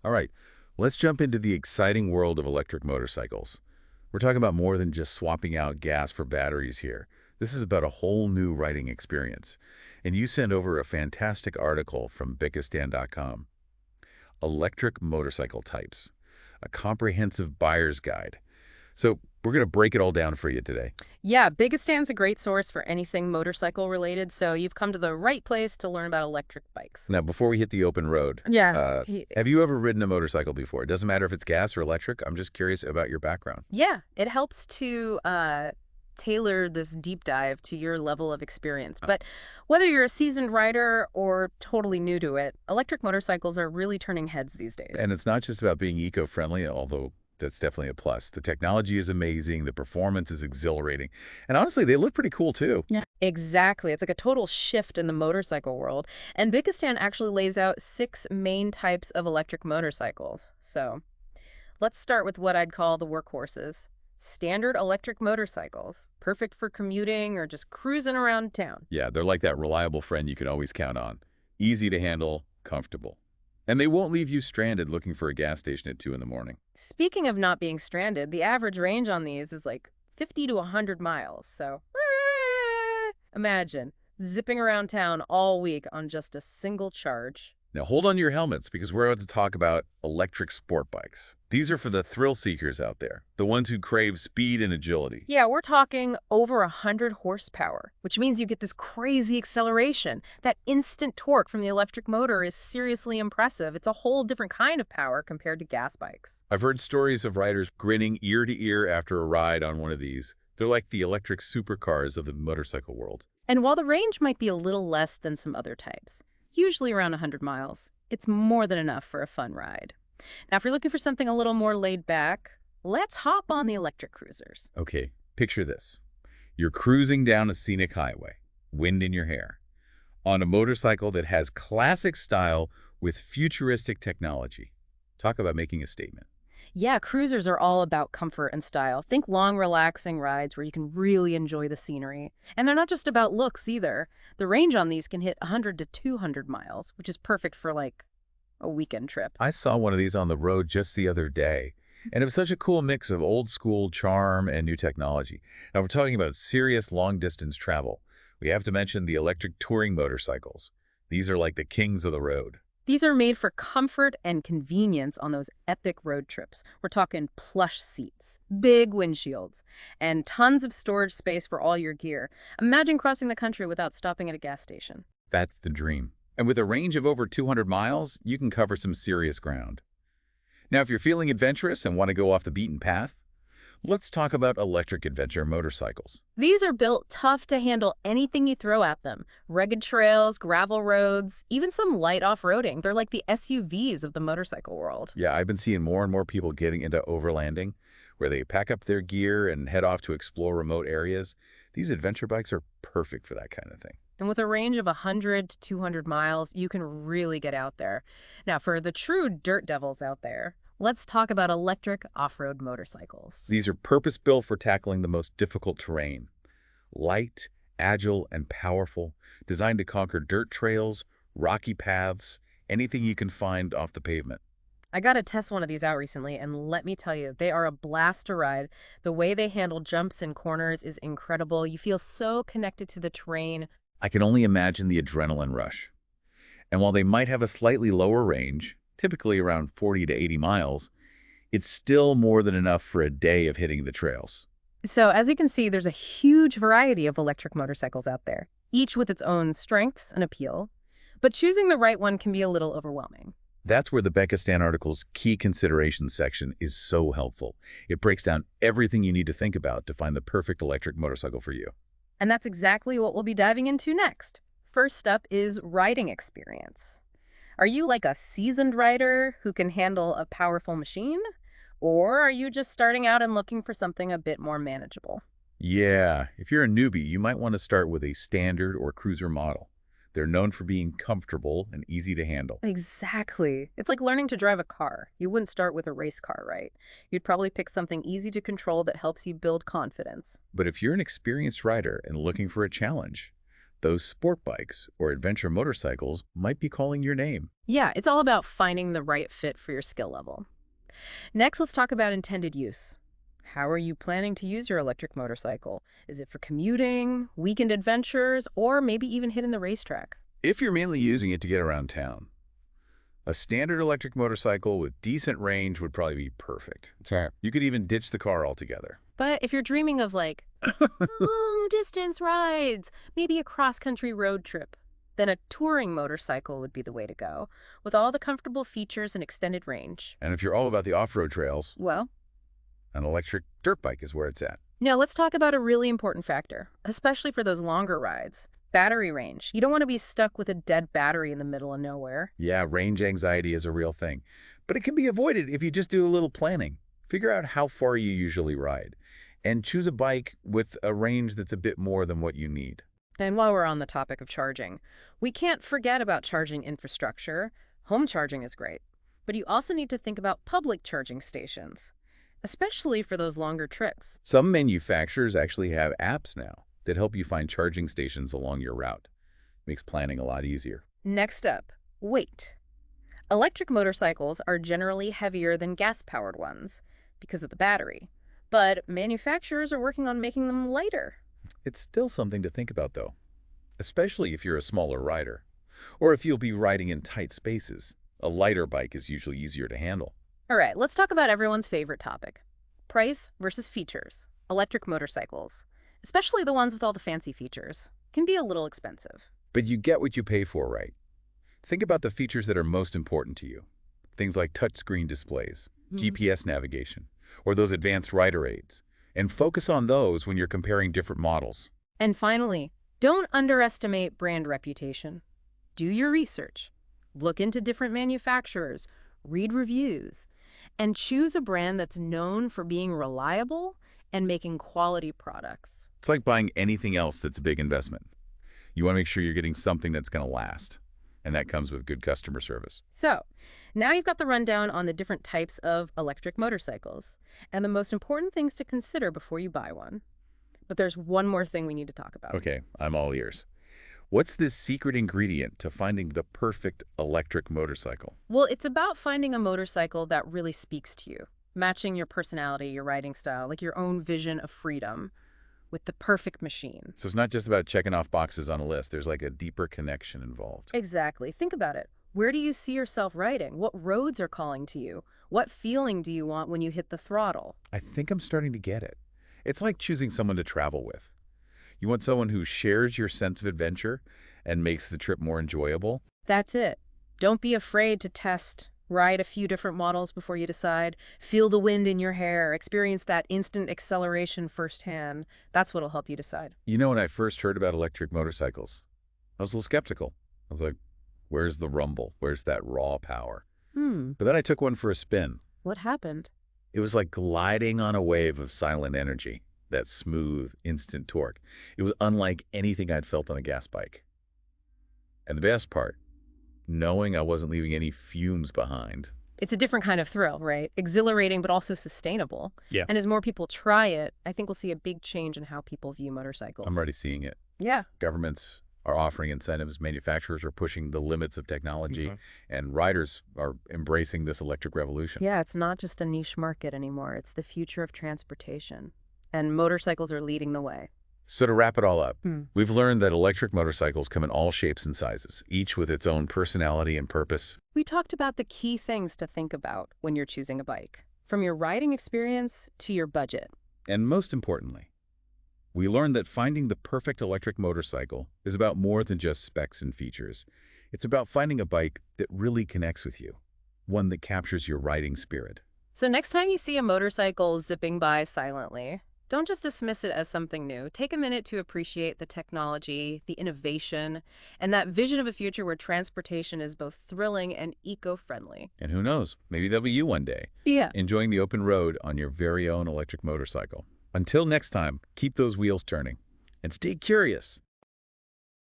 All right, let's jump into the exciting world of electric motorcycles. We're talking about more than just swapping out gas for batteries here. This is about a whole new riding experience. And you sent over a fantastic article from Bikistan.com, Electric Motorcycle Types, a comprehensive buyer's guide. So we're going to break it all down for you today. Yeah, Bigistan's a great source for anything motorcycle related, so you've come to the right place to learn about electric bikes. Now, before we hit the open road, Yeah. have you ever ridden a motorcycle before? It doesn't matter if it's gas or electric. I'm just curious about your background. Yeah, it helps to tailor this deep dive to your level of experience. But whether you're a seasoned rider or totally new to it, electric motorcycles are really turning heads these days. And it's not just about being eco-friendly, although that's definitely a plus. The technology is amazing, the performance is exhilarating, and honestly, they look pretty cool too. Yeah. Exactly. It's like a total shift in the motorcycle world. And Bikistan actually lays out 6 main types of electric motorcycles. So let's start with what I'd call the workhorses. Standard electric motorcycles, perfect for commuting or just cruising around town. Yeah, they're like that reliable friend you can always count on. Easy to handle, comfortable. And they won't leave you stranded looking for a gas station at 2 in the morning. Speaking of not being stranded, the average range on these is like 50 to 100 miles. So imagine zipping around town all week on just a single charge. Now hold on to your helmets because we're about to talk about electric sport bikes. These are for the thrill seekers out there, the ones who crave speed and agility. Yeah, we're talking over 100 horsepower, which means you get this crazy acceleration. That instant torque from the electric motor is seriously impressive. It's a whole different kind of power compared to gas bikes. I've heard stories of riders grinning ear to ear after a ride on one of these. They're like the electric supercars of the motorcycle world. And while the range might be a little less than some other types, usually around 100 miles, it's more than enough for a fun ride. Now, if you're looking for something a little more laid back, let's hop on the electric cruisers. Okay, picture this. You're cruising down a scenic highway, wind in your hair, on a motorcycle that has classic style with futuristic technology. Talk about making a statement. Yeah, cruisers are all about comfort and style. Think long, relaxing rides where you can really enjoy the scenery. And they're not just about looks either. The range on these can hit 100 to 200 miles, which is perfect for like a weekend trip. I saw one of these on the road just the other day, and it was such a cool mix of old school charm and new technology. Now, we're talking about serious long-distance travel. We have to mention the electric touring motorcycles. These are like the kings of the road. These are made for comfort and convenience on those epic road trips. We're talking plush seats, big windshields, and tons of storage space for all your gear. Imagine crossing the country without stopping at a gas station. That's the dream. And with a range of over 200 miles, you can cover some serious ground. Now, if you're feeling adventurous and want to go off the beaten path, let's talk about electric adventure motorcycles. These are built tough to handle anything you throw at them. Rugged trails, gravel roads, even some light off-roading. They're like the SUVs of the motorcycle world. Yeah, I've been seeing more and more people getting into overlanding, where they pack up their gear and head off to explore remote areas. These adventure bikes are perfect for that kind of thing. And with a range of 100 to 200 miles, you can really get out there. Now, for the true dirt devils out there, let's talk about electric off-road motorcycles. These are purpose-built for tackling the most difficult terrain. Light, agile, and powerful, designed to conquer dirt trails, rocky paths, anything you can find off the pavement. I got to test one of these out recently, and let me tell you, they are a blast to ride. The way they handle jumps and corners is incredible. You feel so connected to the terrain. I can only imagine the adrenaline rush. And while they might have a slightly lower range, typically around 40 to 80 miles, it's still more than enough for a day of hitting the trails. So as you can see, there's a huge variety of electric motorcycles out there, each with its own strengths and appeal. But choosing the right one can be a little overwhelming. That's where the Bekistan article's key considerations section is so helpful. It breaks down everything you need to think about to find the perfect electric motorcycle for you. And that's exactly what we'll be diving into next. First up is riding experience. Are you like a seasoned rider who can handle a powerful machine? Or are you just starting out and looking for something a bit more manageable? Yeah, if you're a newbie, you might want to start with a standard or cruiser model. They're known for being comfortable and easy to handle. Exactly. It's like learning to drive a car. You wouldn't start with a race car, right? You'd probably pick something easy to control that helps you build confidence. But if you're an experienced rider and looking for a challenge, Those sport bikes or adventure motorcycles might be calling your name. Yeah, it's all about finding the right fit for your skill level. Next, let's talk about intended use. How are you planning to use your electric motorcycle? Is it for commuting, weekend adventures, or maybe even hitting the racetrack? If you're mainly using it to get around town, a standard electric motorcycle with decent range would probably be perfect. Sure. You could even ditch the car altogether. But if you're dreaming of like long distance rides, maybe a cross-country road trip, then a touring motorcycle would be the way to go, with all the comfortable features and extended range. And if you're all about the off-road trails, Well, an electric dirt bike is where it's at. now let's talk about a really important factor, especially for those longer rides. Battery range. You don't want to be stuck with a dead battery in the middle of nowhere. Yeah, range anxiety is a real thing, but it can be avoided if you just do a little planning. Figure out how far you usually ride, and choose a bike with a range that's a bit more than what you need. And while we're on the topic of charging, we can't forget about charging infrastructure. Home charging is great, but you also need to think about public charging stations, especially for those longer trips. Some manufacturers actually have apps now that help you find charging stations along your route. Makes planning a lot easier. Next up, weight. Electric motorcycles are generally heavier than gas-powered ones because of the battery, but manufacturers are working on making them lighter. It's still something to think about, though, especially if you're a smaller rider, or if you'll be riding in tight spaces. A lighter bike is usually easier to handle. All right, let's talk about everyone's favorite topic. Price versus features. Electric motorcycles, especially the ones with all the fancy features, can be a little expensive. But you get what you pay for, right? Think about the features that are most important to you. Things like touchscreen displays, GPS navigation, or those advanced rider aids. And focus on those when you're comparing different models. And finally, don't underestimate brand reputation. Do your research. Look into different manufacturers, read reviews, and choose a brand that's known for being reliable and making quality products. It's like buying anything else that's a big investment. You want to make sure you're getting something that's going to last. And that comes with good customer service. So, now you've got the rundown on the different types of electric motorcycles and the most important things to consider before you buy one. But there's one more thing we need to talk about. Okay, I'm all ears. What's this secret ingredient to finding the perfect electric motorcycle? Well, it's about finding a motorcycle that really speaks to you, matching your personality, your riding style, like your own vision of freedom with the perfect machine. So it's not just about checking off boxes on a list. There's like a deeper connection involved. Exactly. Think about it. Where do you see yourself riding? What roads are calling to you? What feeling do you want when you hit the throttle? I think I'm starting to get it. It's like choosing someone to travel with. You want someone who shares your sense of adventure and makes the trip more enjoyable. That's it. Don't be afraid to test. Ride a few different models before you decide. Feel the wind in your hair. Experience that instant acceleration firsthand. That's what'll help you decide. You know, when I first heard about electric motorcycles, I was a little skeptical. I was like, where's the rumble? Where's that raw power? But then I took one for a spin. What happened? It was like gliding on a wave of silent energy, that smooth, instant torque. It was unlike anything I'd felt on a gas bike. And the best part, knowing I wasn't leaving any fumes behind. It's a different kind of thrill, right? Exhilarating, but also sustainable. Yeah. And as more people try it, I think we'll see a big change in how people view motorcycles. I'm already seeing it. Yeah. Governments are offering incentives, manufacturers are pushing the limits of technology, and riders are embracing this electric revolution. Yeah, it's not just a niche market anymore. It's the future of transportation. And motorcycles are leading the way. So to wrap it all up, we've learned that electric motorcycles come in all shapes and sizes, each with its own personality and purpose. We talked about the key things to think about when you're choosing a bike, from your riding experience to your budget. And most importantly, we learned that finding the perfect electric motorcycle is about more than just specs and features. It's about finding a bike that really connects with you, one that captures your riding spirit. So next time you see a motorcycle zipping by silently, don't just dismiss it as something new. Take a minute to appreciate the technology, the innovation, and that vision of a future where transportation is both thrilling and eco-friendly. And who knows, maybe that'll be you one day, Yeah. enjoying the open road on your very own electric motorcycle. Until next time, keep those wheels turning and stay curious.